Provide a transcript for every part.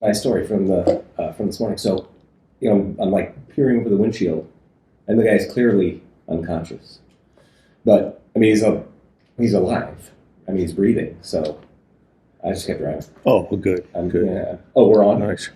Nice story from this morning. So, I'm like peering over the windshield, and the guy's clearly unconscious. But I mean, he's alive. I mean, he's breathing. So I just kept driving. Oh, well, good. Good. Yeah. Oh, we're on. Nice.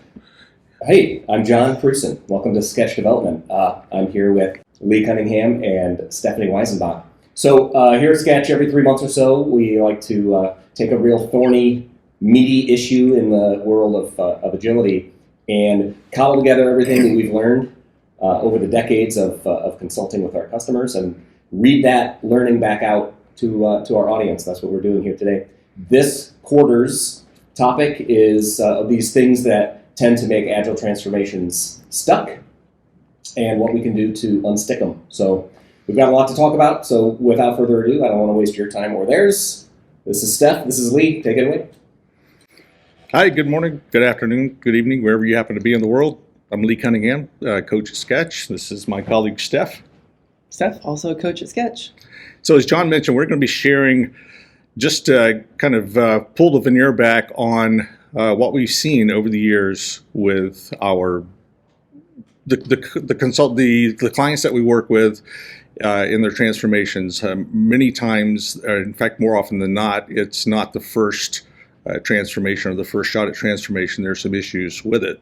Hey, I'm John Prusen. Welcome to Sketch Development. I'm here with Lee Cunningham and Stephanie Weisenbach. So here at Sketch, every 3 months or so, we like to take a real thorny, meaty issue in the world of agility and cobble together everything that we've learned over the decades of consulting with our customers and read that learning back out to our audience. That's what we're doing here today. This quarter's topic is these things that tend to make Agile transformations stuck and what we can do to unstick them. So we've got a lot to talk about. So without further ado, I don't want to waste your time or theirs. This is Steph. This is Lee. Take it away. Hi, good morning, good afternoon, good evening, wherever you happen to be in the world. I'm Lee Cunningham, coach at Sketch. This is my colleague, Steph. Steph, also a coach at Sketch. So as John mentioned, we're going to be sharing just kind of pull the veneer back on what we've seen over the years with the clients that we work with in their transformations. Many times, in fact, more often than not, it's not the first transformation or the first shot at transformation. There's some issues with it.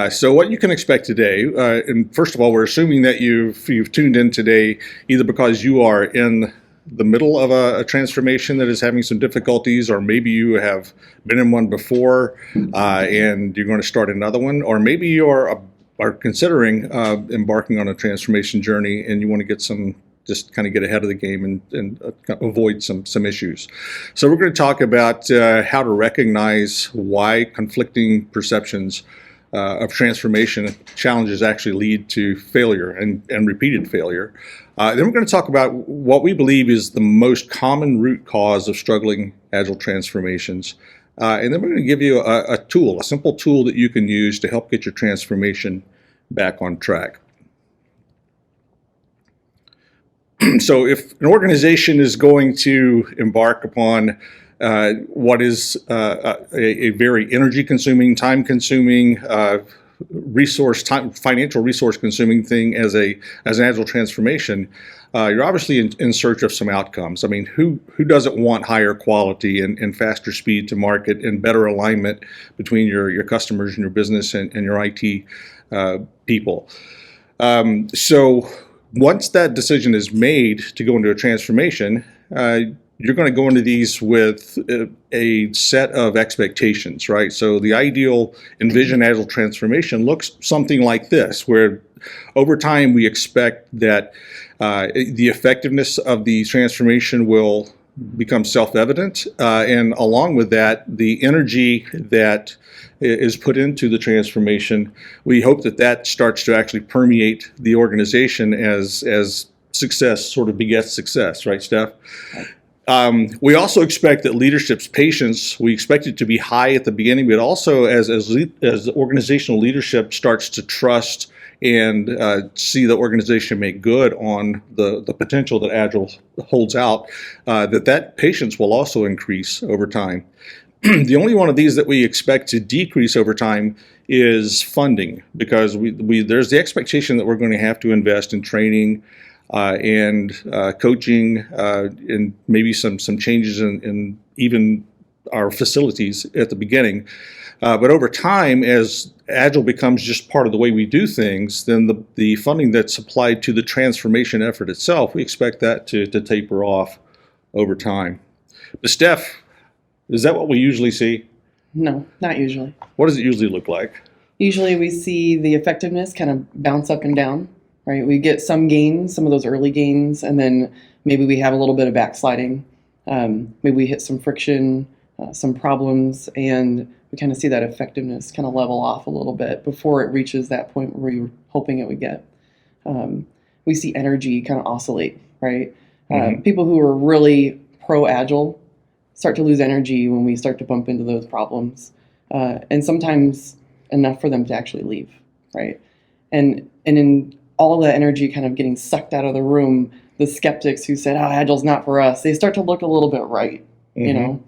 So what you can expect today, and first of all, we're assuming that you've tuned in today either because you are in the middle of a transformation that is having some difficulties, or maybe you have been in one before and you're going to start another one, or maybe you are considering embarking on a transformation journey and you want to just kind of get ahead of the game and avoid some issues. So we're going to talk about how to recognize why conflicting perceptions of transformation challenges actually lead to failure and repeated failure. Then we're going to talk about what we believe is the most common root cause of struggling Agile transformations. And then we're going to give you a simple tool that you can use to help get your transformation back on track. So if an organization is going to embark upon what is a very energy-consuming, time-consuming, financial resource-consuming thing as an Agile transformation, you're obviously in search of some outcomes. I mean, who doesn't want higher quality and faster speed to market and better alignment between your customers and your business and your IT people? So once that decision is made to go into a transformation, you're going to go into these with a set of expectations, right? So the ideal envisioned Agile transformation looks something like this, where over time we expect that the effectiveness of the transformation will become self-evident, and along with that, the energy that is put into the transformation, we hope that starts to actually permeate the organization as success sort of begets success, right, Steph? We also expect that leadership's patience, we expect it to be high at the beginning, but also as organizational leadership starts to trust and see the organization make good on the potential that Agile holds out, that patience will also increase over time. The only one of these that we expect to decrease over time is funding, because there's the expectation that we're going to have to invest in training and coaching and maybe some changes in even our facilities at the beginning. But over time, as Agile becomes just part of the way we do things, then the funding that's applied to the transformation effort itself, we expect that to taper off over time. But Steph, is that what we usually see? No, not usually. What does it usually look like? Usually we see the effectiveness kind of bounce up and down, right? We get some gains, some of those early gains, and then maybe we have a little bit of backsliding. Maybe we hit some friction, some problems, and we kind of see that effectiveness kind of level off a little bit before it reaches that point where we were hoping it would get. We see energy kind of oscillate, right? People who are really pro-Agile start to lose energy when we start to bump into those problems, and sometimes enough for them to actually leave, right? And in all the energy kind of getting sucked out of the room, the skeptics who said, "Oh, Agile's not for us," they start to look a little bit right, you know.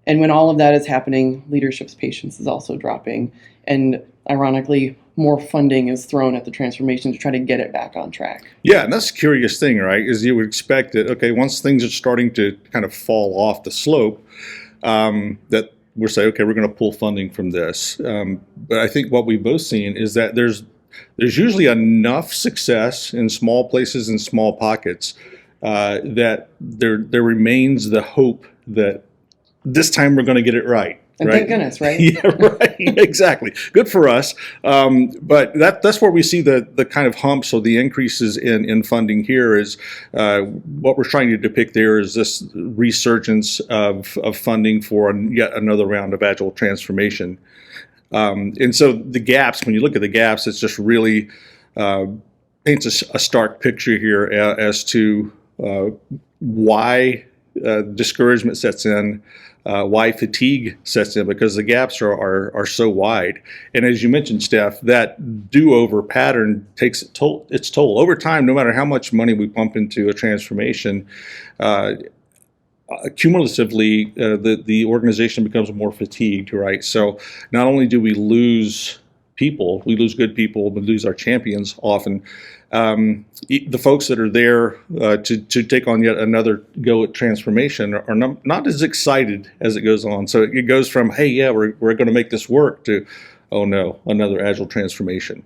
And when all of that is happening, leadership's patience is also dropping. And ironically, more funding is thrown at the transformation to try to get it back on track. Yeah, and that's the curious thing, right? Is you would expect that, okay, once things are starting to kind of fall off the slope, that we'll say, okay, we're going to pull funding from this. But I think what we've both seen is that there's usually enough success in small places and small pockets that there remains the hope that this time we're going to get it right. And right? thank goodness, right? Yeah, right. Exactly. Good for us. But that's where we see the kind of humps or the increases in funding here is what we're trying to depict there is this resurgence of funding for yet another round of Agile transformation. And so the gaps, when you look at the gaps, it's just really paints a stark picture here as to why discouragement sets in, why fatigue sets in, because the gaps are so wide. And as you mentioned, Steph, that do-over pattern takes its toll. Over time, no matter how much money we pump into a transformation, cumulatively, the organization becomes more fatigued, right? So not only do we lose people, we lose good people, we lose our champions often. The folks that are there to take on yet another go at transformation are not as excited as it goes on. So it goes from, hey, yeah, we're going to make this work to, oh no, another Agile transformation,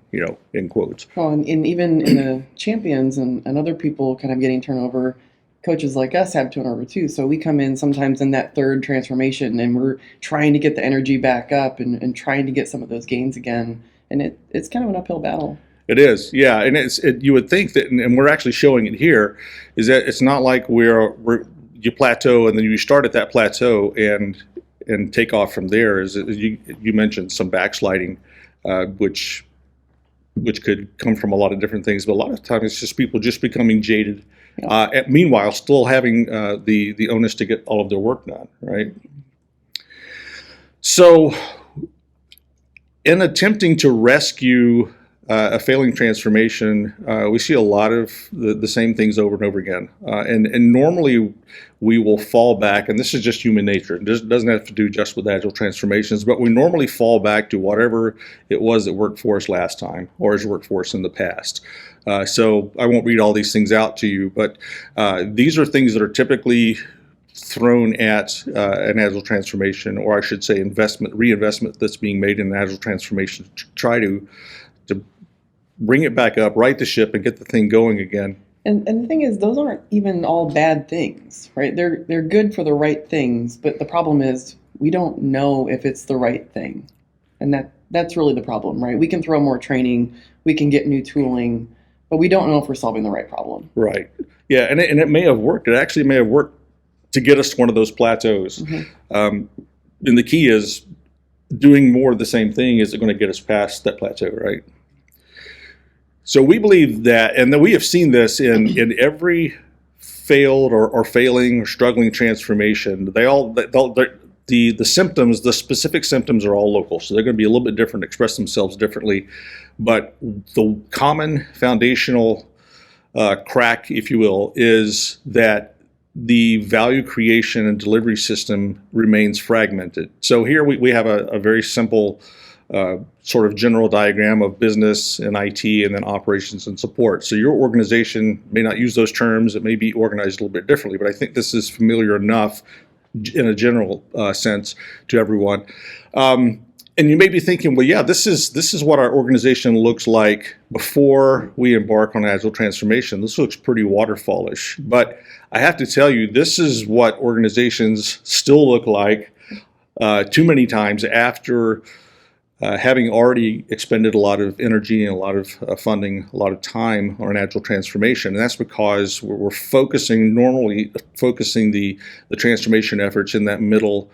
in quotes. Well, and even in the champions and other people kind of getting turnover, coaches like us have turnover too. So we come in sometimes in that third transformation and we're trying to get the energy back up and trying to get some of those gains again. And it's kind of an uphill battle. It is, yeah, and you would think that, and we're actually showing it here, is that it's not like you plateau and then you start at that plateau and take off from there. As you mentioned, some backsliding, which could come from a lot of different things, but a lot of times it's just people just becoming jaded. Yeah. Meanwhile, still having the onus to get all of their work done, right? So, in attempting to rescue a failing transformation, we see a lot of the same things over and over again. And normally we will fall back, and this is just human nature. It doesn't have to do just with Agile transformations, but we normally fall back to whatever it was that worked for us last time or has worked for us in the past. So I won't read all these things out to you, but these are things that are typically thrown at an Agile transformation, or I should say reinvestment that's being made in an Agile transformation to try to bring it back up, right the ship, and get the thing going again. And the thing is, those aren't even all bad things, right? They're good for the right things, but the problem is we don't know if it's the right thing, and that's really the problem, right? We can throw more training, we can get new tooling, but we don't know if we're solving the right problem. Right. Yeah, and it may have worked. It actually may have worked to get us to one of those plateaus. Mm-hmm. And the key is doing more of the same thing is going to get us past that plateau, right? So we believe that, and that we have seen this in every failed or failing or struggling transformation. The symptoms, the specific symptoms are all local, so they're going to be a little bit different, express themselves differently. But the common foundational crack, if you will, is that the value creation and delivery system remains fragmented. So here we have a very simple sort of general diagram of business and IT and then operations and support. So your organization may not use those terms. It may be organized a little bit differently, but I think this is familiar enough in a general sense to everyone. And you may be thinking, well, yeah, this is what our organization looks like before we embark on Agile transformation. This looks pretty waterfallish. But I have to tell you, this is what organizations still look like too many times after having already expended a lot of energy and a lot of funding, a lot of time on an Agile transformation. And that's because we're normally focusing the transformation efforts in that middle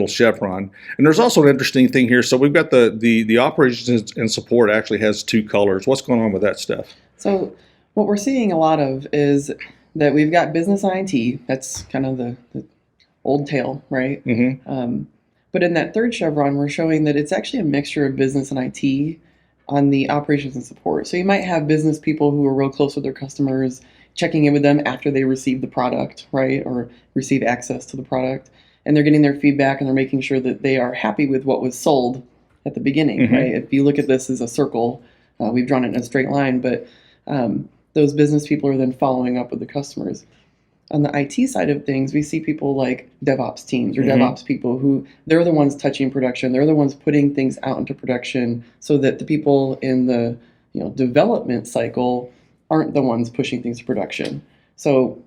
chevron. And there's also an interesting thing here. So we've got the operations and support actually has two colors. What's going on with that, Steph? So what we're seeing a lot of is that we've got business and IT. That's kind of the old tale, right? Mm-hmm. But in that third chevron, we're showing that it's actually a mixture of business and IT on the operations and support. So you might have business people who are real close with their customers, checking in with them after they receive the product, right, or receive access to the product. and they're getting their feedback, and they're making sure that they are happy with what was sold at the beginning, right? If you look at this as a circle, we've drawn it in a straight line, but those business people are then following up with the customers. On the IT side of things, we see people like DevOps teams or DevOps people who they're the ones touching production. They're the ones putting things out into production so that the people in the development cycle aren't the ones pushing things to production. So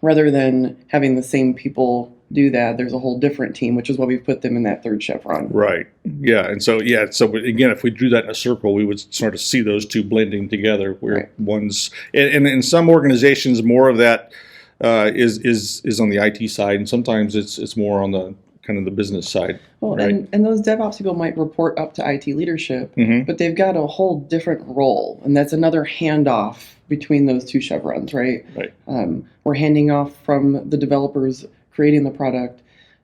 rather than having the same people do that, there's a whole different team, which is why we've put them in that third chevron. Right. Yeah. And so again, if we drew that in a circle, we would sort of see those two blending together. Where one's and in some organizations, more of that is on the IT side, and sometimes it's more on the kind of the business side. Well, right? and those DevOps people might report up to IT leadership, but they've got a whole different role, and that's another handoff between those two chevrons, right? Right. We're handing off from the developers creating the product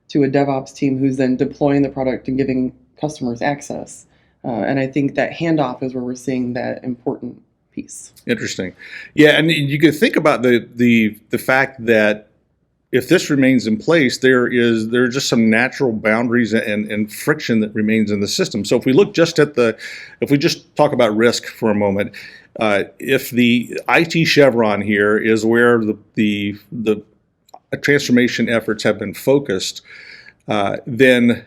to a DevOps team who's then deploying the product and giving customers access. And I think that handoff is where we're seeing that important piece. Interesting. Yeah, and you could think about the fact that if this remains in place, there are just some natural boundaries and friction that remains in the system. So if we look just at if we just talk about risk for a moment, if the IT chevron here is where the transformation efforts have been focused, then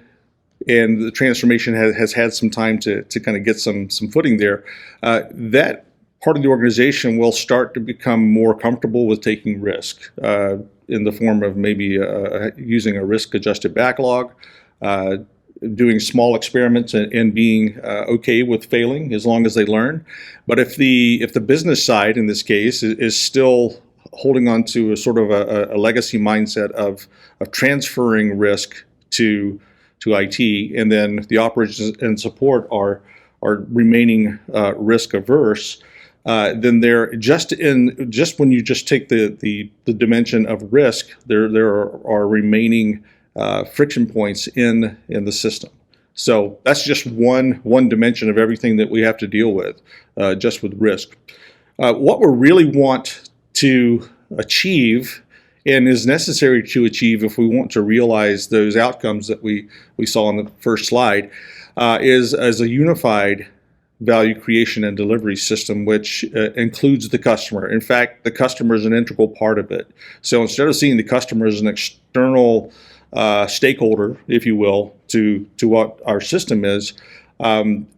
and the transformation has had some time to kind of get some footing there, that part of the organization will start to become more comfortable with taking risk in the form of maybe using a risk-adjusted backlog, doing small experiments and being okay with failing as long as they learn. But if the business side in this case is still holding on to a sort of a legacy mindset of transferring risk to IT, and then the operations and support are remaining risk averse, then they're just when you just take the dimension of risk, there are remaining friction points in the system. So that's just one dimension of everything that we have to deal with, just with risk. What we really want to achieve, and is necessary to achieve if we want to realize those outcomes that we saw on the first slide, is as a unified value creation and delivery system, which includes the customer. In fact, the customer is an integral part of it. So instead of seeing the customer as an external stakeholder, if you will, to what our system is,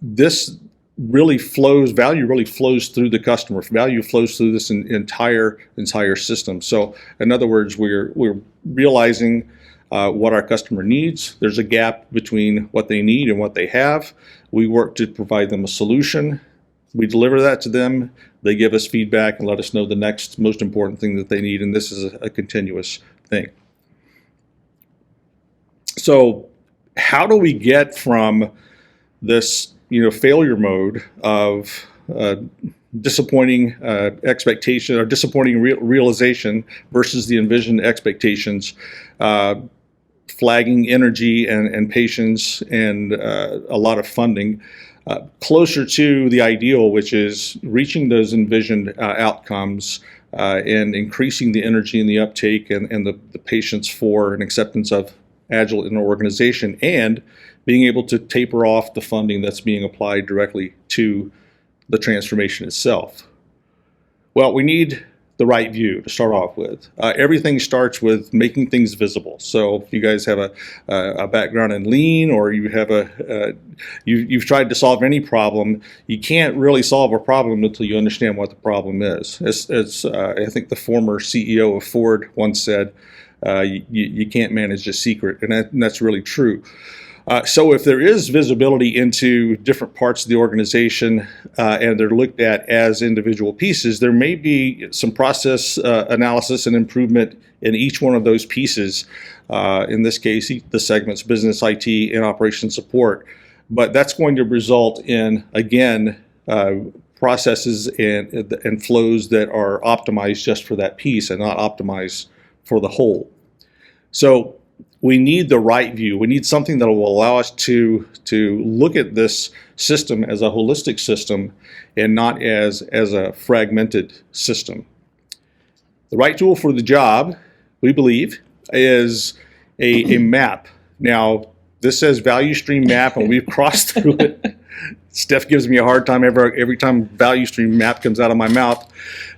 this value really flows through the customer. Value flows through this entire system. So in other words, we're realizing what our customer needs. There's a gap between what they need and what they have. We work to provide them a solution. We deliver that to them. They give us feedback and let us know the next most important thing that they need, and this is a continuous thing. So how do we get from this failure mode of disappointing expectation or disappointing realization versus the envisioned expectations, flagging energy and patience and a lot of funding, closer to the ideal, which is reaching those envisioned outcomes and increasing the energy and the uptake and the patience for and acceptance of Agile in an organization, and being able to taper off the funding that's being applied directly to the transformation itself. Well, we need the right view to start off with. Everything starts with making things visible. So if you guys have a background in Lean, or you have you've tried to solve any problem, you can't really solve a problem until you understand what the problem is. As I think the former CEO of Ford once said, you can't manage a secret, and that's really true. So if there is visibility into different parts of the organization and they're looked at as individual pieces, there may be some process analysis and improvement in each one of those pieces. In this case, the segments, business, IT, and operation support. But that's going to result in, again, processes and flows that are optimized just for that piece and not optimized for the whole. So we need the right view. We need something that will allow us to look at this system as a holistic system and not as a fragmented system. The right tool for the job, we believe, is a map. Now, this says value stream map, and we've crossed through it. Steph gives me a hard time every time value stream map comes out of my mouth.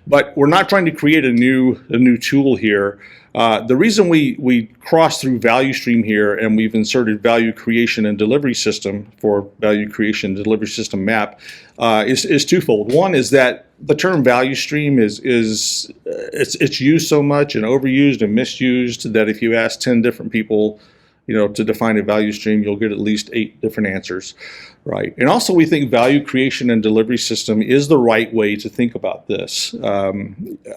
But we're not trying to create a new tool here. The reason we crossed through value stream here and we've inserted value creation and delivery system for value creation and delivery system map is twofold. One is that the term value stream is it's used so much and overused and misused that if you ask 10 different people, to define a value stream, you'll get at least 8 different answers, right? And also, we think value creation and delivery system is the right way to think about this.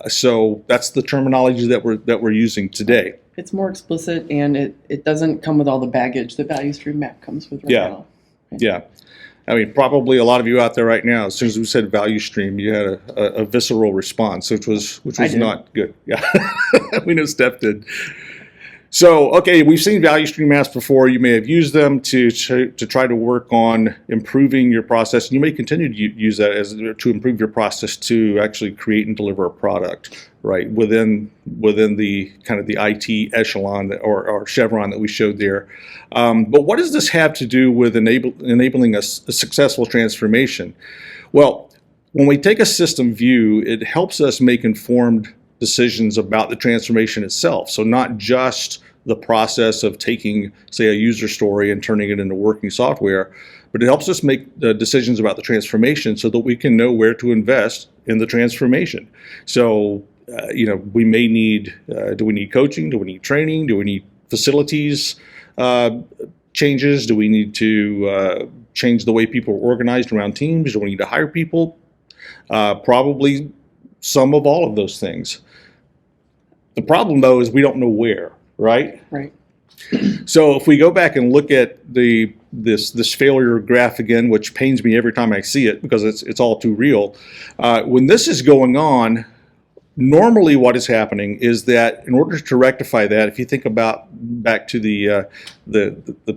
So that's the terminology that we're using today. It's more explicit, and it doesn't come with all the baggage that value stream map comes with right now. Yeah. I mean, probably a lot of you out there right now, as soon as we said value stream, you had a visceral response, which was not good. Yeah, we know Steph did. So, okay, we've seen value stream maps before. You may have used them to try to work on improving your process. And you may continue to use that to improve your process to actually create and deliver a product, right, within the kind of the IT echelon or chevron that we showed there. But what does this have to do with enabling a successful transformation? Well, when we take a system view, it helps us make informed decisions about the transformation itself. So not just the process of taking, say, a user story and turning it into working software, but it helps us make decisions about the transformation so that we can know where to invest in the transformation. So, we may need, do we need coaching? Do we need training? Do we need facilities changes? Do we need to change the way people are organized around teams? Do we need to hire people? Probably some of all of those things. The problem, though, is we don't know where, right? Right. So if we go back and look at this failure graph again, which pains me every time I see it because it's all too real. When this is going on, normally what is happening is that in order to rectify that, if you think about back to the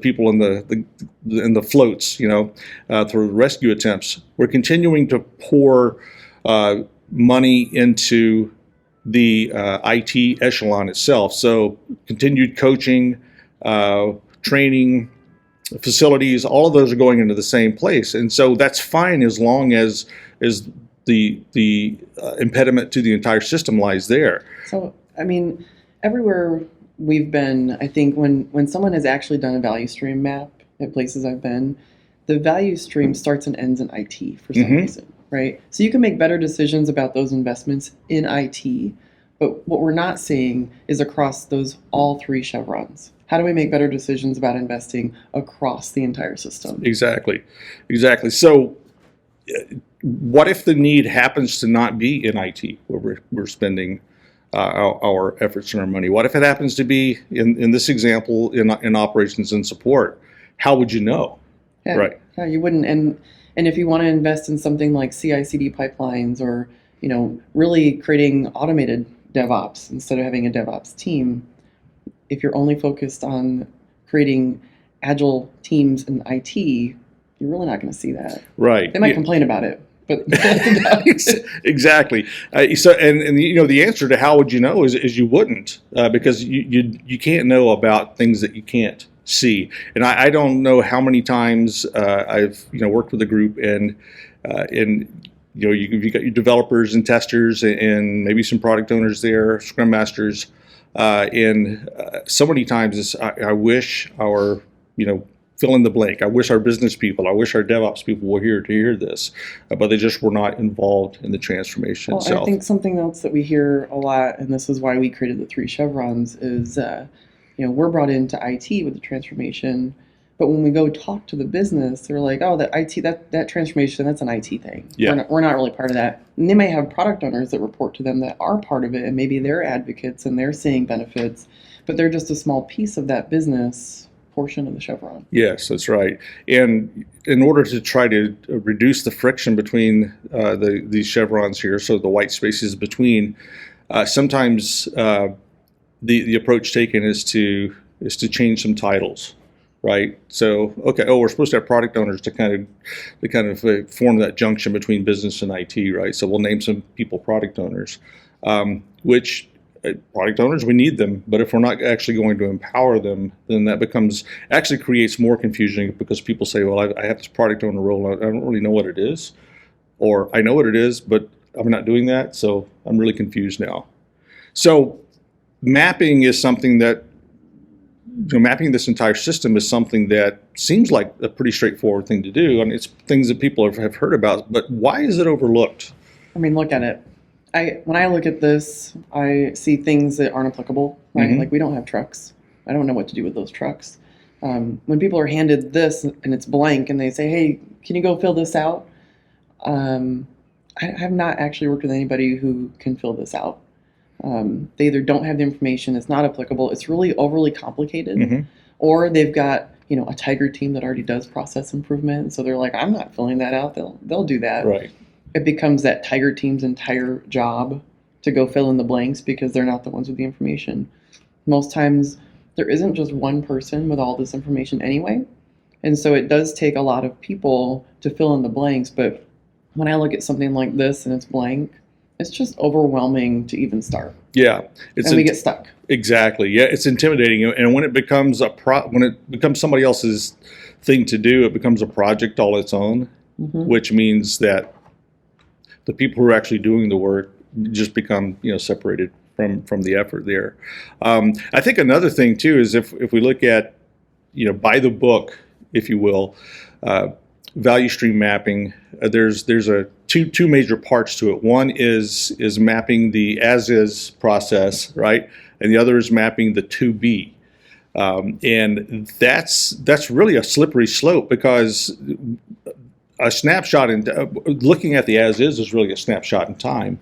people in the floats, through rescue attempts, we're continuing to pour money into the IT echelon itself. So continued coaching, training, facilities, all of those are going into the same place. And so that's fine as long as the impediment to the entire system lies there. So, I mean, everywhere we've been, I think when someone has actually done a value stream map at places I've been, the value stream starts and ends in IT for some reason. Right? So you can make better decisions about those investments in IT, but what we're not seeing is across all 3 chevrons. How do we make better decisions about investing across the entire system? Exactly. So what if the need happens to not be in IT, where we're spending our efforts and our money? What if it happens to be, in this example, in operations and support? How would you know? Yeah, right. Yeah, you wouldn't. And if you want to invest in something like CI/CD pipelines or, really creating automated DevOps instead of having a DevOps team, if you're only focused on creating agile teams in IT, you're really not going to see that. Right. They might complain about it, but that's about it. Exactly. So the answer to how would you know is you wouldn't, because you can't know about things that you can't see. And I don't know how many times I've worked with a group and you've got your developers and testers and maybe some product owners there, Scrum Masters, and so many times I wish our fill in the blank. I wish our business people, I wish our DevOps people were here to hear this, but they just were not involved in the transformation itself. I think something else that we hear a lot, and this is why we created the 3 chevrons, is we're brought into IT with the transformation, but when we go talk to the business, they're like, oh, that IT, that transformation, that's an IT thing. Yeah. We're not really part of that. And they may have product owners that report to them that are part of it, and maybe they're advocates and they're seeing benefits, but they're just a small piece of that business portion of the chevron. Yes, that's right. And in order to try to reduce the friction between these chevrons here, so the white spaces between, sometimes the approach taken is to change some titles, right? So we're supposed to have product owners to kind of form that junction between business and IT, right? So we'll name some people product owners, which product owners, we need them, but if we're not actually going to empower them, then that actually creates more confusion, because people say, well, I have this product owner role, I don't really know what it is, or I know what it is, but I'm not doing that, so I'm really confused now. So mapping is something that, mapping this entire system is something that seems like a pretty straightforward thing to do, and it's things that people have heard about, but why is it overlooked? I mean, look at it. When I look at this, I see things that aren't applicable, right? Mhm. Like, we don't have trucks. I don't know what to do with those trucks. When people are handed this and it's blank and they say, hey, can you go fill this out? I have not actually worked with anybody who can fill this out. They either don't have the information, it's not applicable, it's really overly complicated, Mhm. or they've got a tiger team that already does process improvement, so they're like, I'm not filling that out. They'll do that. Right. It becomes that tiger team's entire job to go fill in the blanks because they're not the ones with the information. Most times there isn't just one person with all this information anyway, and so it does take a lot of people to fill in the blanks. But when I look at something like this and it's blank, it's just overwhelming to even start. Yeah, And we get stuck. Exactly. Yeah, it's intimidating, and when it becomes when it becomes somebody else's thing to do, it becomes a project all its own, which means that the people who are actually doing the work just become separated from the effort there. I think another thing too is if we look at by the book, if you will, value stream mapping. There's two major parts to it. One is mapping the as is process, right, and the other is mapping the to be. And that's really a slippery slope, because a snapshot in looking at the as is really a snapshot in time,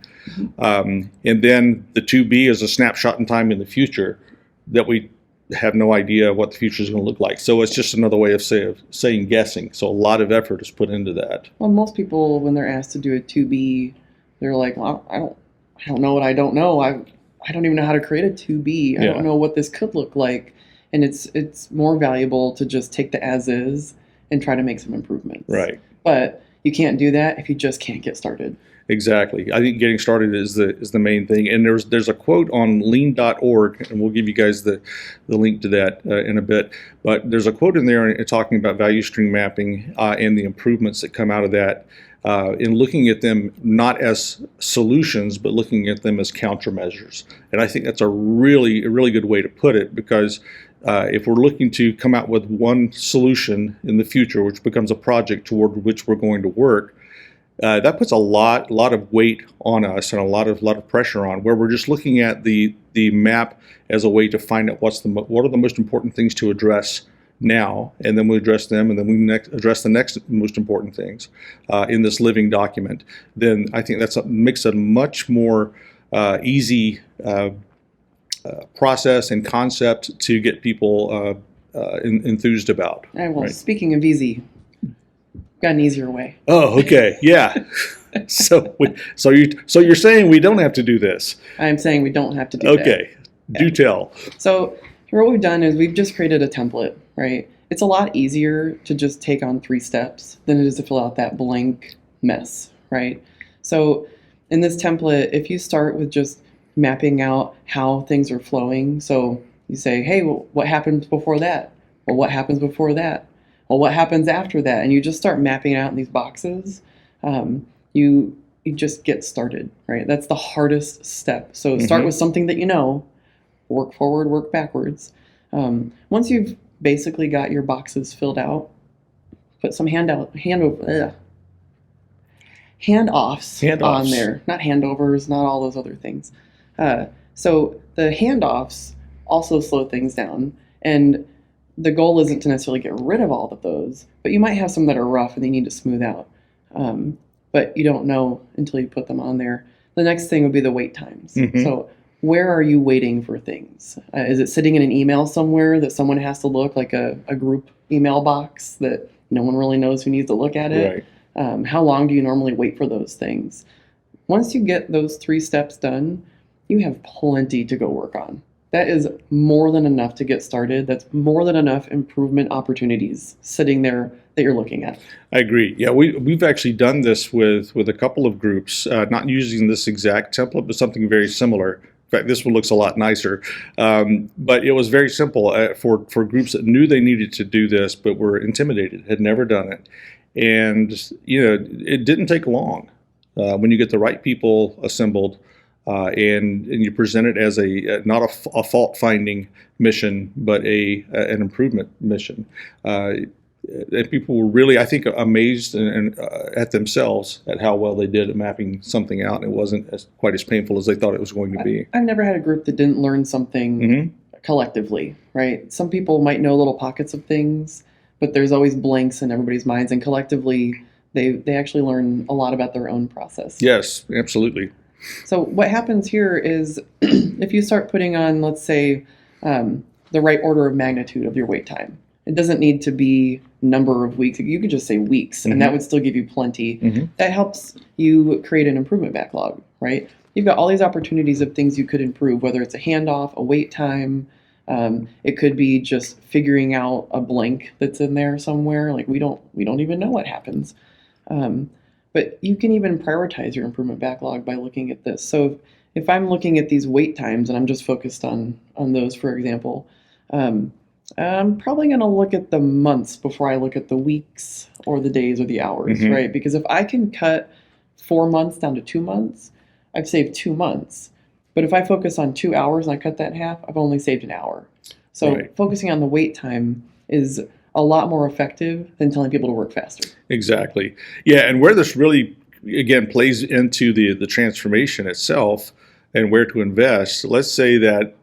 and then the to be is a snapshot in time in the future that we have no idea what the future is going to look like. So it's just another way of saying guessing. So a lot of effort is put into that. Well, most people, when they're asked to do a to be, they're like, well, I don't know what I don't know. I don't even know how to create a to be. I don't know what this could look like. And it's more valuable to just take the as is and try to make some improvements. Right. But you can't do that if you just can't get started. Exactly. I think getting started is the main thing. And there's a quote on lean.org, and we'll give you guys the link to that in a bit. But there's a quote in there talking about value stream mapping and the improvements that come out of that, in looking at them not as solutions, but looking at them as countermeasures. And I think that's a really good way to put it, because if we're looking to come out with one solution in the future, which becomes a project toward which we're going to work, that puts a lot of weight on us and a lot of pressure on, where we're just looking at the map as a way to find out what are the most important things to address now, and then we address them, and then we address the next most important things in this living document. Then I think makes a much more easy process and concept to get people enthused about. All right, well, right? Speaking of easy, got an easier way. Oh, okay, yeah. So you're saying we don't have to do this? I'm saying we don't have to do that. Okay, do tell. So here what we've done is we've just created a template, right? It's a lot easier to just take on 3 steps than it is to fill out that blank mess, right? So in this template, if you start with just mapping out how things are flowing, so you say, hey, well, what happens before that? Well, what happens before that? Well, what happens after that? And you just start mapping it out in these boxes. You just get started, right? That's the hardest step. So start with something that you know, work forward, work backwards. Once you've basically got your boxes filled out, put some handoffs on there. Not handovers, not all those other things. So the handoffs also slow things down. And the goal isn't to necessarily get rid of all of those, but you might have some that are rough and they need to smooth out. But you don't know until you put them on there. The next thing would be the wait times. So where are you waiting for things? Is it sitting in an email somewhere that someone has to look, like a group email box that no one really knows who needs to look at it? Right. How long do you normally wait for those things? Once you get those 3 steps done, you have plenty to go work on. That is more than enough to get started. That's more than enough improvement opportunities sitting there that you're looking at. I agree. Yeah, we've actually done this with a couple of groups, not using this exact template, but something very similar. In fact, this one looks a lot nicer. But it was very simple for groups that knew they needed to do this, but were intimidated, had never done it. And, it didn't take long. When you get the right people assembled, and you present it as not a fault-finding mission, but an improvement mission. And people were really, I think, amazed and at themselves at how well they did at mapping something out, and it wasn't quite as painful as they thought it was going to be. I've never had a group that didn't learn something collectively, right? Some people might know little pockets of things, but there's always blanks in everybody's minds, and collectively they actually learn a lot about their own process. Yes, absolutely. So what happens here is if you start putting on, let's say, the right order of magnitude of your wait time, it doesn't need to be number of weeks. You could just say weeks, and that would still give you plenty. That helps you create an improvement backlog, right? You've got all these opportunities of things you could improve, whether it's a handoff, a wait time. It could be just figuring out a blank that's in there somewhere. Like we don't even know what happens. But you can even prioritize your improvement backlog by looking at this. So if I'm looking at these wait times and I'm just focused on those, for example, I'm probably going to look at the months before I look at the weeks or the days or the hours, right? Because if I can cut 4 months down to 2 months, I've saved 2 months. But if I focus on 2 hours and I cut that in half, I've only saved an hour. So focusing on the wait time is a lot more effective than telling people to work faster. Exactly. Yeah, and where this really, again, plays into the transformation itself and where to invest, let's say that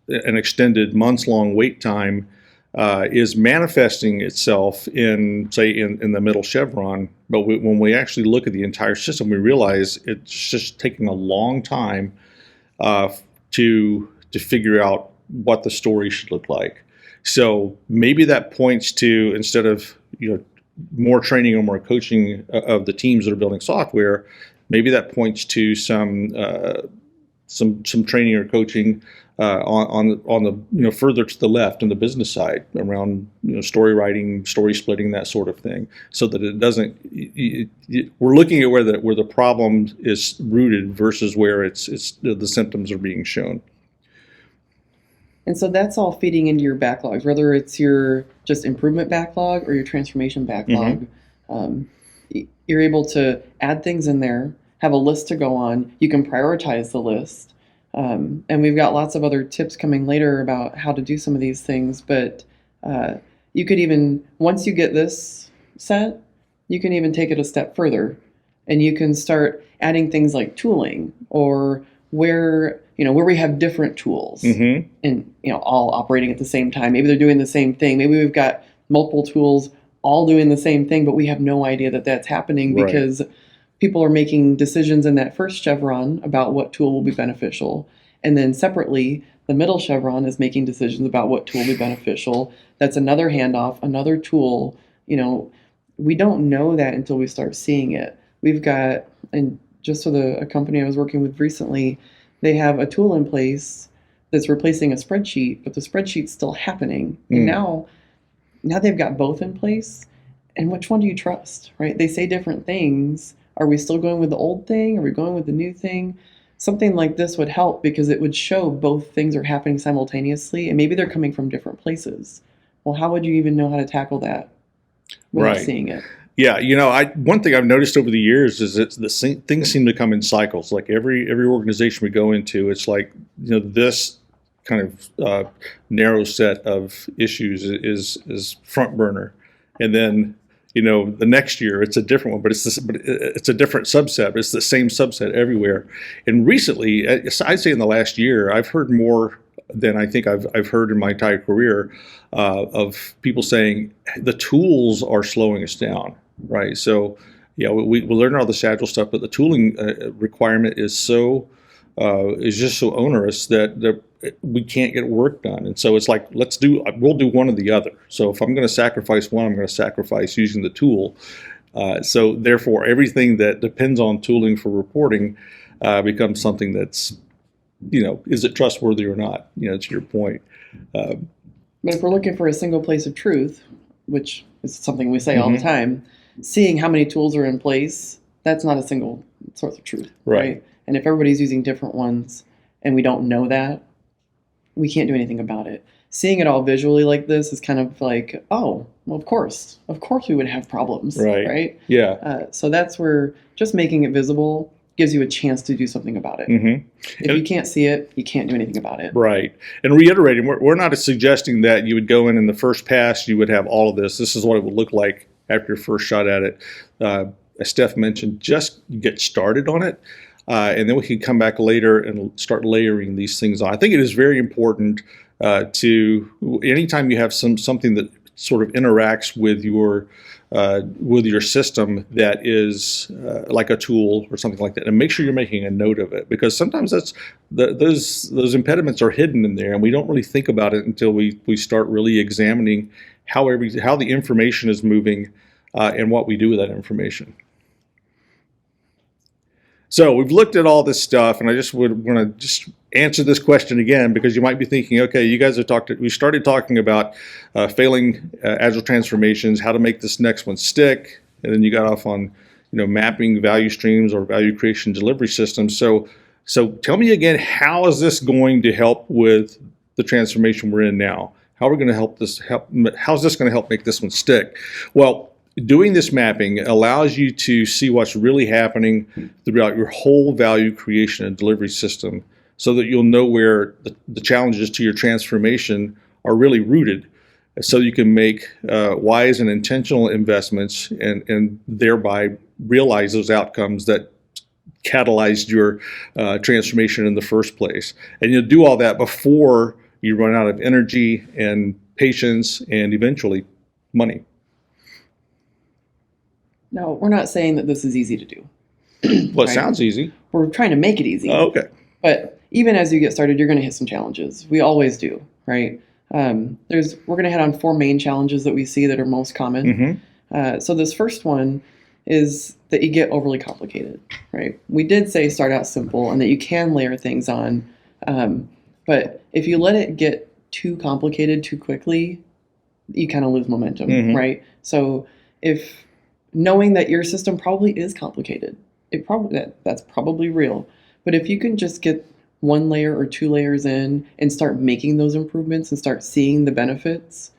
an extended months-long wait time is manifesting itself in the middle chevron, but when we actually look at the entire system, we realize it's just taking a long time to figure out what the story should look like. So maybe that points to, instead of more training or more coaching of the teams that are building software, maybe that points to some training or coaching on the further to the left on the business side around story writing, story splitting, that sort of thing, so that it doesn't. We're looking at where the problem is rooted versus where it's the symptoms are being shown. And so that's all feeding into your backlogs, whether it's your just improvement backlog or your transformation backlog. You're able to add things in there, have a list to go on. You can prioritize the list. And we've got lots of other tips coming later about how to do some of these things. But you could even, once you get this set, you can even take it a step further. And you can start adding things like tooling, or where we have different tools and all operating at the same time. Maybe they're doing the same thing. Maybe we've got multiple tools all doing the same thing, but we have no idea that that's happening because people are making decisions in that first chevron about what tool will be beneficial. And then separately, the middle chevron is making decisions about what tool will be beneficial. That's another handoff, another tool. We don't know that until we start seeing it. We've got, and just for a company I was working with recently, they have a tool in place that's replacing a spreadsheet, but the spreadsheet's still happening. And now they've got both in place. And which one do you trust, right? They say different things. Are we still going with the old thing? Are we going with the new thing? Something like this would help because it would show both things are happening simultaneously, and maybe they're coming from different places. Well, how would you even know how to tackle that without seeing it? Yeah, one thing I've noticed over the years is that things seem to come in cycles. Like every organization we go into, it's like this kind of narrow set of issues is front burner, and then the next year it's a different one, but it's a different subset. But it's the same subset everywhere. And recently, I'd say in the last year, I've heard more than I think I've heard in my entire career of people saying the tools are slowing us down. Right. So, we learn all this Agile stuff, but the tooling requirement is just so onerous that we can't get work done. And so it's like, we'll do one or the other. So if I'm going to sacrifice one, I'm going to sacrifice using the tool. So therefore, everything that depends on tooling for reporting becomes something that's, is it trustworthy or not? To your point. But if we're looking for a single place of truth, which is something we say all the time, seeing how many tools are in place, that's not a single source of truth, right? And if everybody's using different ones, and we don't know that, we can't do anything about it. Seeing it all visually like this is kind of like, oh, well, of course we would have problems, right? Yeah. So that's where just making it visible gives you a chance to do something about it. If you can't see it, you can't do anything about it. Right. And reiterating, we're not suggesting that you would go in the first pass, you would have all of this. This is what it would look like after your first shot at it. As Steph mentioned, just get started on it. And then we can come back later and start layering these things on. I think it is very important to, anytime you have something that sort of interacts with your system that is like a tool or something like that, and make sure you're making a note of it, because sometimes those impediments are hidden in there, and we don't really think about it until we start really examining how the information is moving and what we do with that information. So we've looked at all this stuff, and I just would want to just answer this question again, because you might be thinking, okay, you guys we started talking about failing agile transformations, how to make this next one stick, and then you got off on mapping value streams or value creation delivery systems. So tell me again, how is this going to help with the transformation we're in now? How are we going to how's this going to help make this one stick? Well, doing this mapping allows you to see what's really happening throughout your whole value creation and delivery system, so that you'll know where the challenges to your transformation are really rooted, so you can make wise and intentional investments and thereby realize those outcomes that catalyzed your transformation in the first place. And you'll do all that before you run out of energy and patience and eventually money. No, we're not saying that this is easy to do. Well, it sounds easy. We're trying to make it easy. Oh, okay. But even as you get started, you're going to hit some challenges. We always do, right? We're going to hit on 4 main challenges that we see that are most common. So this first one is that you get overly complicated, right? We did say start out simple and that you can layer things on. But if you let it get too complicated too quickly, you kind of lose momentum, right? So if knowing that your system probably is complicated, that's probably real. But if you can just get 1 layer or 2 layers in and start making those improvements and start seeing the benefits,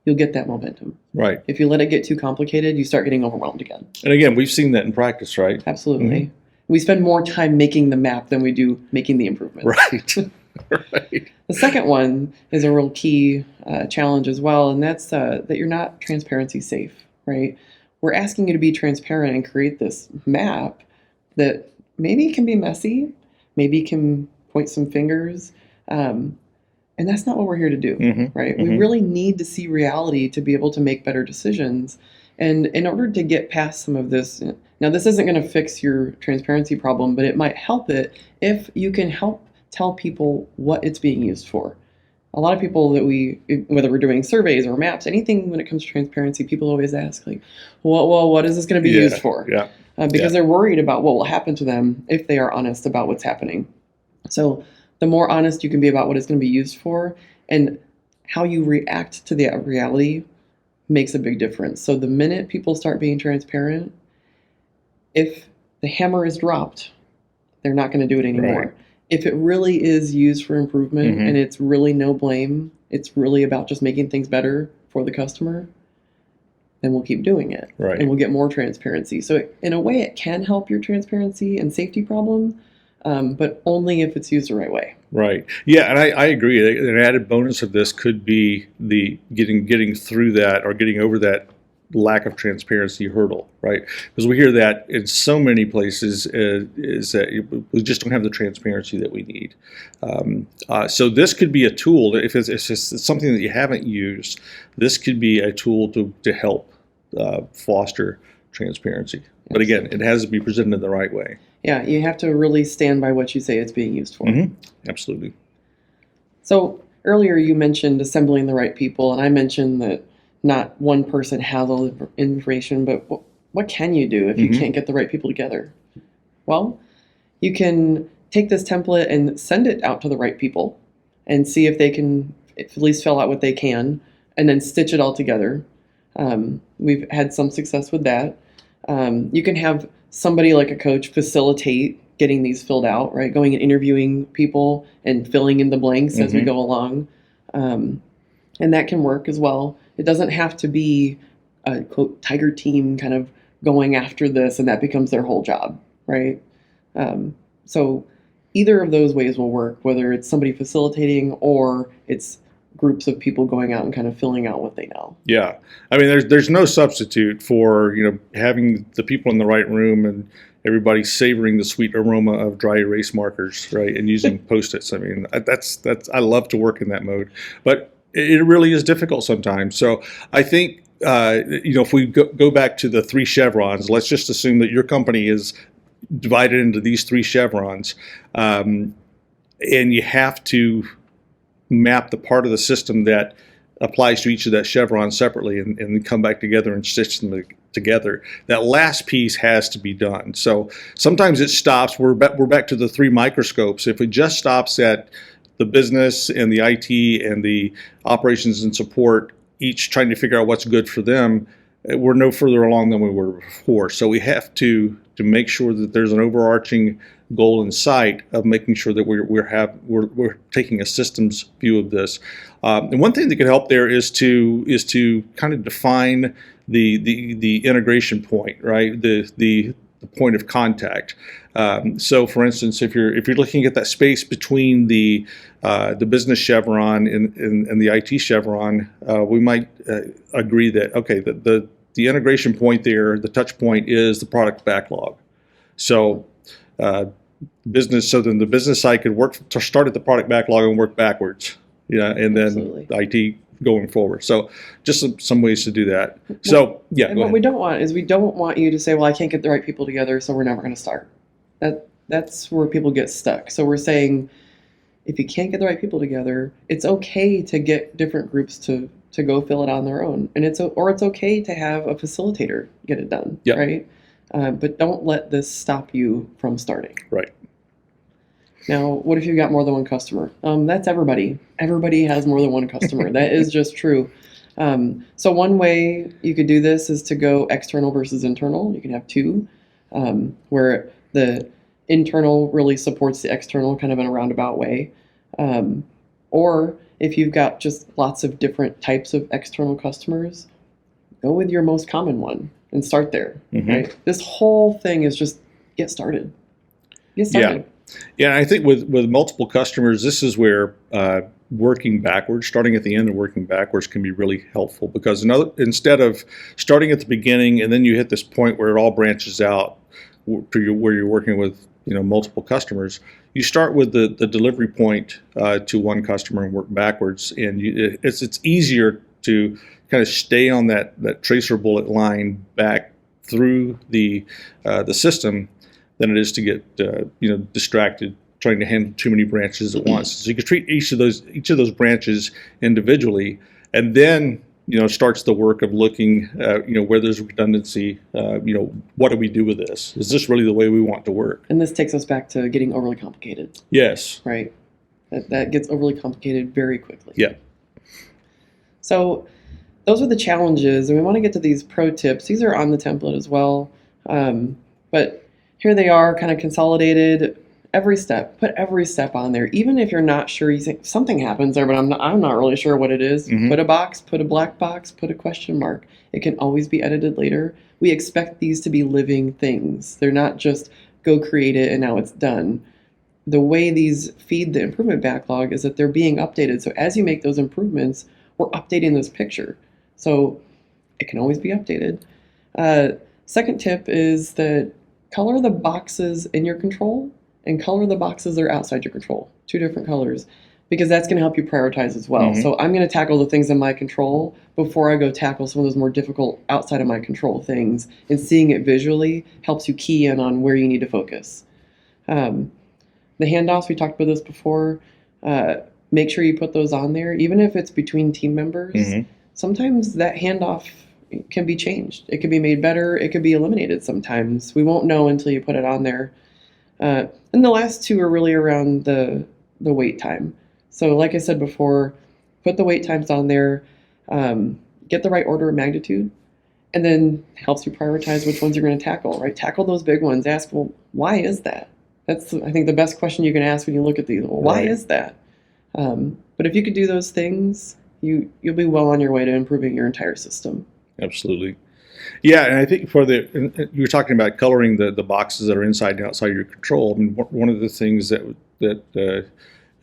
you'll get that momentum. Right. If you let it get too complicated, you start getting overwhelmed again. And again, we've seen that in practice, right? Absolutely. We spend more time making the map than we do making the improvements. Right. Right. The second one is a real key challenge as well, and that's that you're not transparency safe, right? We're asking you to be transparent and create this map that maybe can be messy, maybe can point some fingers, and that's not what we're here to do, right? We really need to see reality to be able to make better decisions. And in order to get past some of this, now this isn't going to fix your transparency problem, but it might help it if you can help tell people what it's being used for. A lot of people that whether we're doing surveys or maps, anything when it comes to transparency, people always ask, like, well, what is this going to be used for? Yeah. Because they're worried about what will happen to them if they are honest about what's happening. So the more honest you can be about what it's going to be used for and how you react to that reality makes a big difference. So the minute people start being transparent, if the hammer is dropped, they're not going to do it anymore. Right. If it really is used for improvement and it's really no blame, it's really about just making things better for the customer, then we'll keep doing it. Right. And we'll get more transparency. So in a way, it can help your transparency and safety problem, but only if it's used the right way. Right. Yeah, and I agree. An added bonus of this could be the getting through that or getting over that lack of transparency hurdle, right? Because we hear that in so many places is that we just don't have the transparency that we need. So this could be a tool. If it's something that you haven't used, this could be a tool to help foster transparency. But again, it has to be presented in the right way. Yeah, you have to really stand by what you say it's being used for. Absolutely. So earlier you mentioned assembling the right people, and I mentioned that not one person has all the information, but what can you do if you can't get the right people together? Well, you can take this template and send it out to the right people and see if they can at least fill out what they can and then stitch it all together. We've had some success with that. You can have somebody like a coach facilitate getting these filled out, right? Going and interviewing people and filling in the blanks as we go along. And that can work as well. It doesn't have to be a quote tiger team kind of going after this and that becomes their whole job, right? So either of those ways will work, whether it's somebody facilitating or it's groups of people going out and kind of filling out what they know. Yeah, I mean, there's no substitute for having the people in the right room and everybody savoring the sweet aroma of dry erase markers, right, and using Post-its. I mean, that's I love to work in that mode, but it really is difficult sometimes. So I think if we go back to the 3 chevrons, let's just assume that your company is divided into these 3 chevrons, and you have to map the part of the system that applies to each of that chevron separately and then come back together and stitch them together. That last piece has to be done. So sometimes it stops. We're back to the 3 microscopes. If it just stops at the business and the IT and the operations and support, each trying to figure out what's good for them, we're no further along than we were before. So we have to make sure that there's an overarching goal in sight of making sure that we're taking a systems view of this. And one thing that could help there is to kind of define the integration point, right? The point of contact. So, for instance, if you're looking at that space between the business chevron and the IT chevron, we might agree that the integration point there, the touch point, is the product backlog. So business. So then the business side could start at the product backlog and work backwards. Yeah, and then Absolutely. IT going forward. So just some ways to do that. So yeah, And what we don't want is we don't want you to say, well, I can't get the right people together, so we're never going to start. That's where people get stuck. So we're saying, if you can't get the right people together, it's okay to get different groups to go fill it on their own, and it's okay to have a facilitator get it done, Yep. right? But don't let this stop you from starting. Right. Now, what if you've got more than one customer? That's everybody. Everybody has more than one customer. That is just true. So one way you could do this is to go external versus internal. You can have 2, where the internal really supports the external kind of in a roundabout way. Or if you've got just lots of different types of external customers, go with your most common one and start there. Mhm. Right? This whole thing is just get started. Get started. Yeah, and I think with multiple customers, this is where working backwards, starting at the end and working backwards can be really helpful, because instead of starting at the beginning and then you hit this point where it all branches out to where you're working with multiple customers, you start with the delivery point to one customer and work backwards, and it's easier to kind of stay on that tracer bullet line back through the system than it is to get distracted trying to handle too many branches at once. So you can treat each of those branches individually, and then starts the work of looking where there's redundancy. What do we do with this? Is this really the way we want to work? And this takes us back to getting overly complicated, Yes. right? That gets overly complicated very quickly. Yeah. So those are the challenges, and we want to get to these pro tips. These are on the template as well, but here they are, kind of consolidated. Every step, put every step on there. Even if you're not sure, you think something happens there, but I'm not really sure what it is. Mhm. Put a box, put a black box, put a question mark. It can always be edited later. We expect these to be living things. They're not just go create it and now it's done. The way these feed the improvement backlog is that they're being updated. So as you make those improvements, we're updating this picture. So it can always be updated. Second tip is that color the boxes in your control and color the boxes that are outside your control. 2 different colors, because that's going to help you prioritize as well. Mhm. So I'm going to tackle the things in my control before I go tackle some of those more difficult outside of my control things. And seeing it visually helps you key in on where you need to focus. The handoffs, we talked about this before. Make sure you put those on there, even if it's between team members. Mhm. Sometimes that handoff can be changed. It could be made better. It could be eliminated sometimes. We won't know until you put it on there. And the last 2 are really around the wait time. So like I said before, put the wait times on there, get the right order of magnitude, and then helps you prioritize which ones you're going to tackle, right? Tackle those big ones. Ask, well, why is that? That's, I think, the best question you can ask when you look at these. Well, why Right. is that? But if you could do those things, you'll be well on your way to improving your entire system. Absolutely. Yeah, and I think you were talking about coloring the boxes that are inside and outside your control. I mean, one of the things that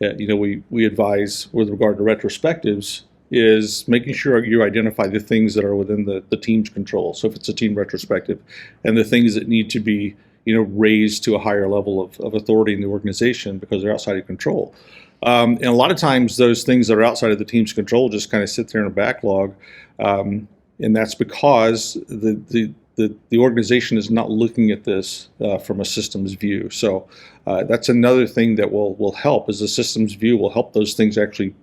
we advise with regard to retrospectives is making sure you identify the things that are within the team's control. So if it's a team retrospective, and the things that need to be raised to a higher level of authority in the organization because they're outside of control. And a lot of times those things that are outside of the team's control just kind of sit there in a backlog. And that's because the organization is not looking at this from a systems view. So that's another thing that will help, is the systems view will help those things actually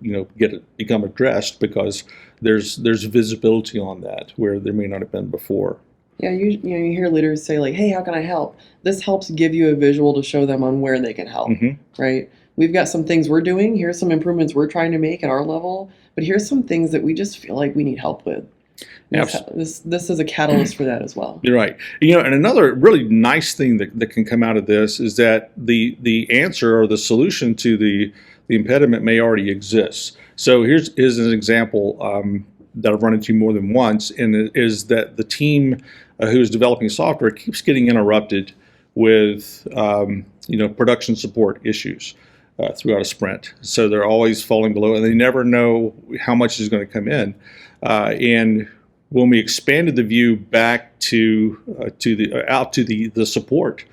become addressed, because there's visibility on that where there may not have been before. Yeah, you hear leaders say, like, hey, how can I help? This helps give you a visual to show them on where they can help, right? We've got some things we're doing. Here's some improvements we're trying to make at our level, but here's some things that we just feel like we need help with. This is a catalyst for that as well. You're right. And another really nice thing that can come out of this is that the answer or the solution to the impediment may already exist. So here's an example that I've run into more than once, and it is that the team who is developing software keeps getting interrupted with production support issues throughout a sprint. So they're always falling below, and they never know how much is going to come in. And when we expanded the view back to the support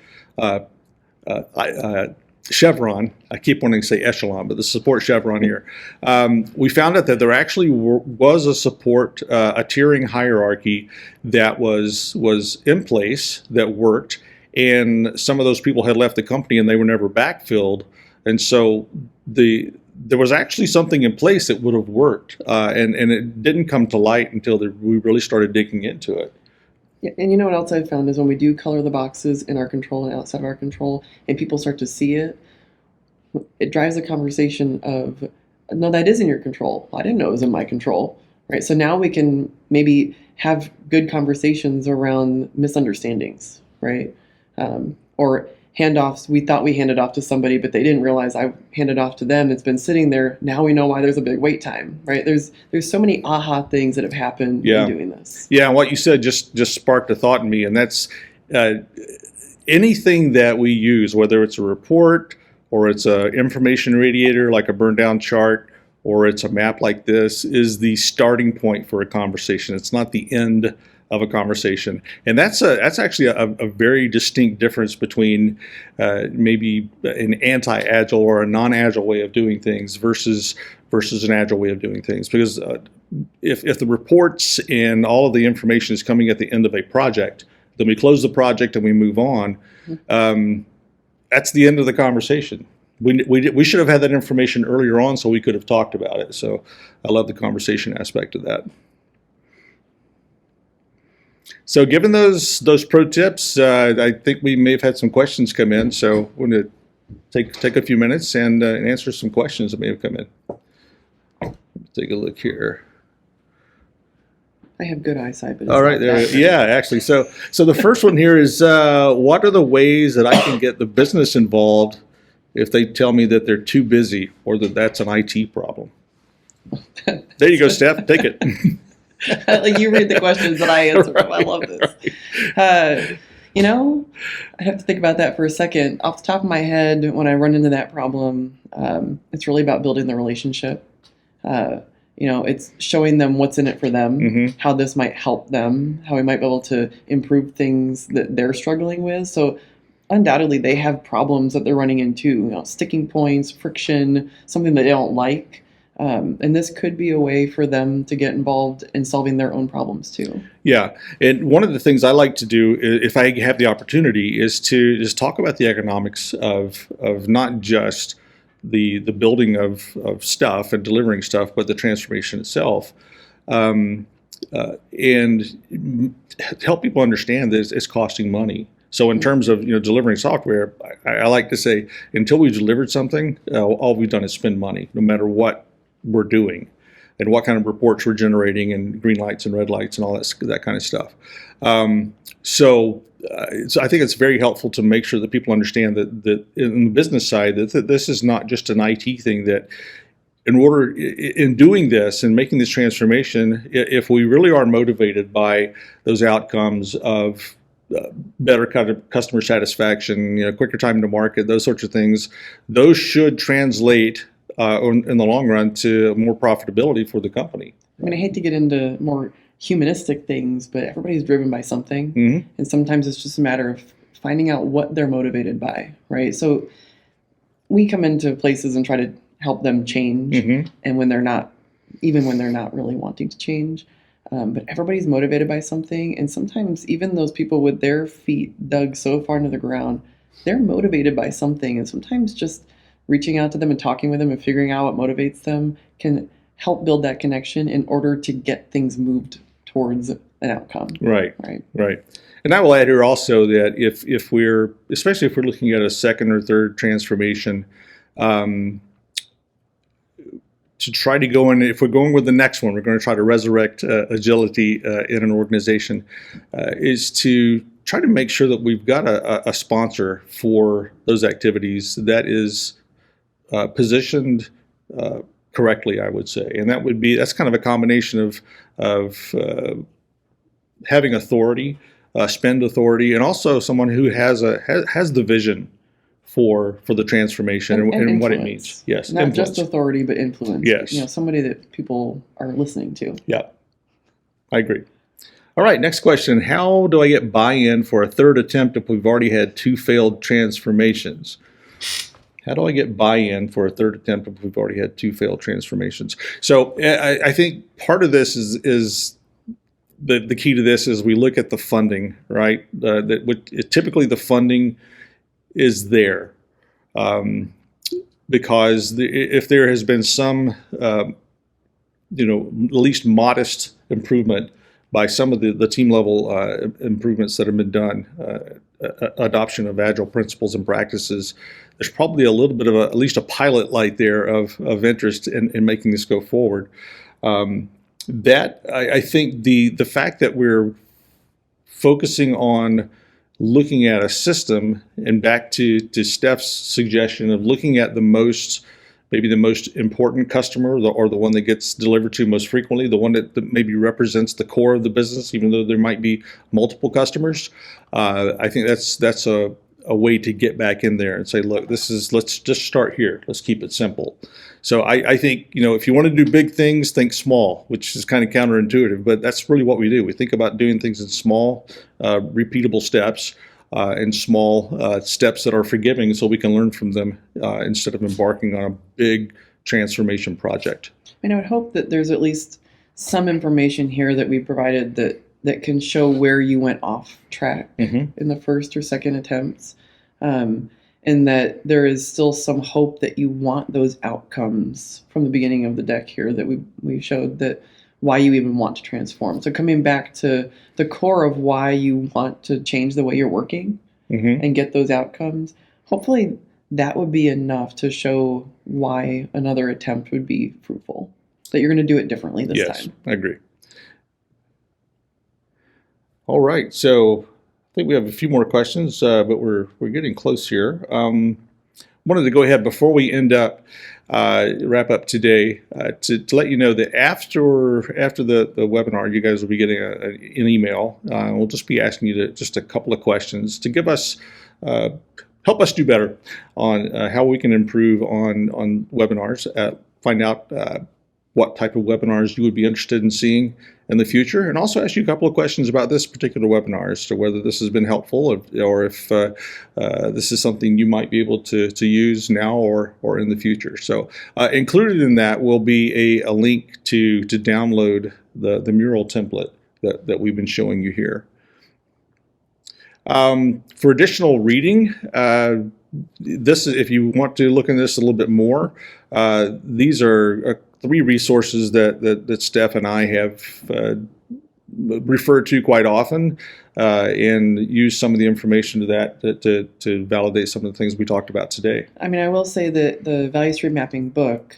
chevron, I keep wanting to say echelon, but the support chevron here, we found out that there actually was a support, a tiering hierarchy that was in place that worked, and some of those people had left the company and they were never backfilled, and so there was actually something in place that would have worked, and it didn't come to light until we really started digging into it. Yeah, and you know what else I've found is when we do color the boxes in our control and outside of our control, and people start to see it, it drives a conversation of, no, that is in your control. I didn't know it was in my control, right? So now we can maybe have good conversations around misunderstandings, right? Or handoffs. We thought we handed off to somebody, but they didn't realize I handed off to them. It's been sitting there. Now we know why there's a big wait time, right? There's so many aha things that have happened in doing this. Yeah, and what you said just sparked a thought in me, and that's anything that we use, whether it's a report or it's an information radiator like a burn down chart, or it's a map like this, is the starting point for a conversation. It's not the end of a conversation, and that's actually a very distinct difference between maybe an anti-agile or a non-agile way of doing things versus an agile way of doing things. Because if the reports and all of the information is coming at the end of a project, then we close the project and we move on. That's the end of the conversation. We should have had that information earlier on so we could have talked about it. So I love the conversation aspect of that. So given those pro tips, I think we may have had some questions come in. So we're going to take a few minutes and answer some questions that may have come in. Take a look here. I have good eyesight, but it's all right, there. Yeah, actually. So the first one here is, what are the ways that I can get the business involved if they tell me that they're too busy or that that's an IT problem? There you go, Steph. Take it. Like, you read the questions that I answer. Right. I love this. I have to think about that for a second. Off the top of my head, when I run into that problem, it's really about building the relationship. It's showing them what's in it for them, how this might help them, how we might be able to improve things that they're struggling with. So undoubtedly they have problems that they're running into, sticking points, friction, something that they don't like. And this could be a way for them to get involved in solving their own problems too. Yeah, and one of the things I like to do, if I have the opportunity, is to talk about the economics of not just the building of stuff and delivering stuff, but the transformation itself, and help people understand that it's costing money. So in terms of delivering software, I like to say, until we've delivered something, all we've done is spend money, no matter what we're doing and what kind of reports we're generating and green lights and red lights and all that kind of stuff. So I think it's very helpful to make sure that people understand that in the business side that this is not just an IT thing. That in doing this and making this transformation, if we really are motivated by those outcomes of better kind of customer satisfaction, quicker time to market, those sorts of things, those should translate in the long run to more profitability for the company. I mean, I hate to get into more humanistic things, but everybody's driven by something. Mm-hmm. And sometimes it's just a matter of finding out what they're motivated by, right? So we come into places and try to help them change. Mm-hmm. And when they're not, even when they're not really wanting to change, but everybody's motivated by something. And sometimes even those people with their feet dug so far into the ground, they're motivated by something. And sometimes just reaching out to them and talking with them and figuring out what motivates them can help build that connection in order to get things moved towards an outcome. Right. And I will add here also that if we're, especially if we're looking at a second or third transformation, to try to go in, if we're going with the next one, we're going to try to resurrect agility in an organization, is to try to make sure that we've got a sponsor for those activities that is positioned correctly, I would say. And that's kind of a combination of having authority, spend authority, and also someone who has the vision for the transformation and what it means. Yes, not influence. just authority, but influence. Yes, somebody that people are listening to. Yeah, I agree. All right, next question: how do I get buy-in for a third attempt if we've already had 2 failed transformations? How do I get buy-in for a third attempt if we've already had 2 failed transformations? So I think part of this is the key to this is we look at the funding, right? Typically the funding is there because if there has been some, at least modest improvement by some of the team level improvements that have been done, adoption of agile principles and practices, there's probably a little bit of at least a pilot light there of interest in making this go forward. That I think the fact that we're focusing on looking at a system, and back to Steph's suggestion of looking at maybe the most important customer, or the one that gets delivered to most frequently, the one that maybe represents the core of the business, even though there might be multiple customers. I think that's a way to get back in there and say, look, let's just start here. Let's keep it simple. So I think, if you want to do big things, think small, which is kind of counterintuitive, but that's really what we do. We think about doing things in small, repeatable steps, and small steps that are forgiving so we can learn from them instead of embarking on a big transformation project. I would hope that there's at least some information here that we provided that can show where you went off track in the first or second attempts, and that there is still some hope that you want those outcomes from the beginning of the deck here that we showed, that why you even want to transform. So coming back to the core of why you want to change the way you're working and get those outcomes, hopefully that would be enough to show why another attempt would be fruitful, that you're going to do it differently this time. Yes, I agree. All right, so I think we have a few more questions, but we're getting close here. Wanted to go ahead before we wrap up today to let you know that after the webinar, you guys will be getting an email. We'll just be asking you just a couple of questions to give us help us do better on how we can improve on webinars. Find out what type of webinars you would be interested in seeing in the future, and also ask you a couple of questions about this particular webinar as to whether this has been helpful or if this is something you might be able to use now or in the future. So included in that will be a link to download the mural template that we've been showing you here. For additional reading, if you want to look into this a little bit more, these are 3 resources that Steph and I have referred to quite often, and use some of the information to validate some of the things we talked about today. I will say that the value stream mapping book,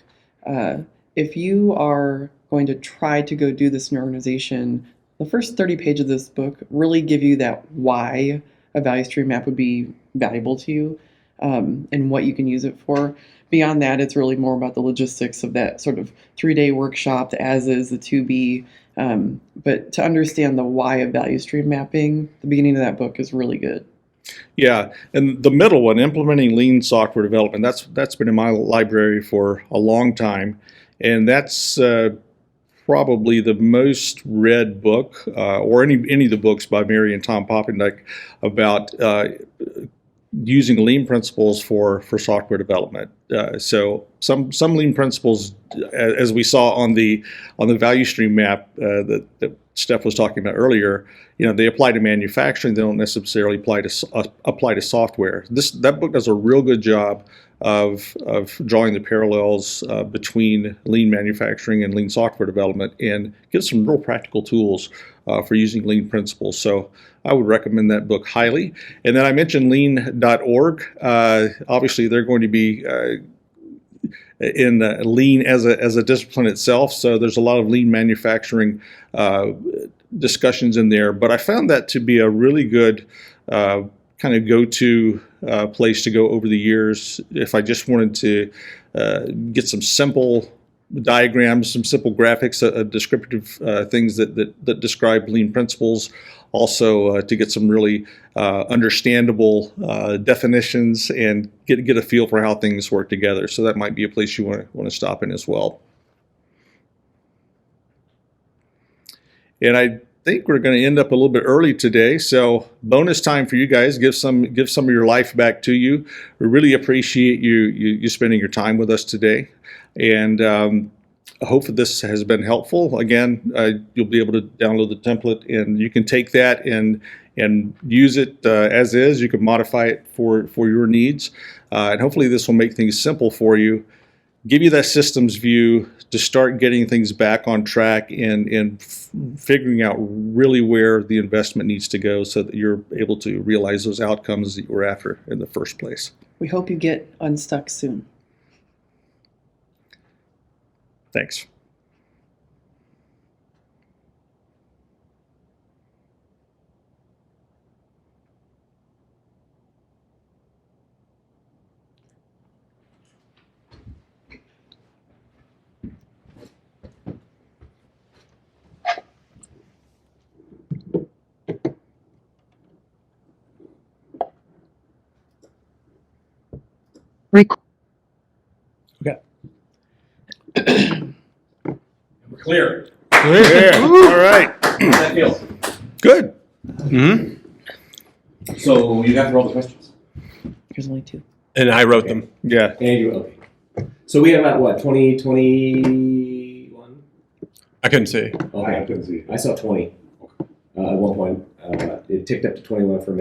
if you are going to try to go do this in your organization, the first 30 pages of this book really give you that why a value stream map would be valuable to you, and what you can use it for. Beyond that, it's really more about the logistics of that sort of 3-day workshop, the as is, the to be. But to understand the why of value stream mapping, the beginning of that book is really good. Yeah, and the middle one, implementing lean software development, that's been in my library for a long time, and that's probably the most read book, or any of the books by Mary and Tom Poppendike about using lean principles for software development. So some lean principles, as we saw on the value stream map that Steph was talking about earlier, they apply to manufacturing. They don't necessarily apply to software. That book does a real good job of drawing the parallels between lean manufacturing and lean software development, and gives some real practical tools for using lean principles. So I would recommend that book highly. And then I mentioned lean.org. Obviously, they're going to be in lean as a discipline itself. So there's a lot of lean manufacturing discussions in there. But I found that to be a really good kind of go-to place to go over the years if I just wanted to get some simple diagrams, some simple graphics, descriptive things that describe lean principles. Also, to get some really understandable definitions and get a feel for how things work together. So that might be a place you want to stop in as well. And I think we're going to end up a little bit early today, so bonus time for you guys. Give some of your life back to you. We really appreciate you spending your time with us today, and I hope that this has been helpful. Again, you'll be able to download the template, and you can take that and use it as is. You can modify it for your needs, and hopefully this will make things simple for you, give you that systems view to start getting things back on track and figuring out really where the investment needs to go so that you're able to realize those outcomes that you were after in the first place. We hope you get unstuck soon. Thanks. Okay. We're clear. Yeah. All right. How does that feel? Good. So you got through all the questions? There's only 2. And I wrote them. Yeah. And you okay. So we have about what, 2021? I couldn't see. Okay. I saw 20 at one point. It ticked up to 21 for a minute.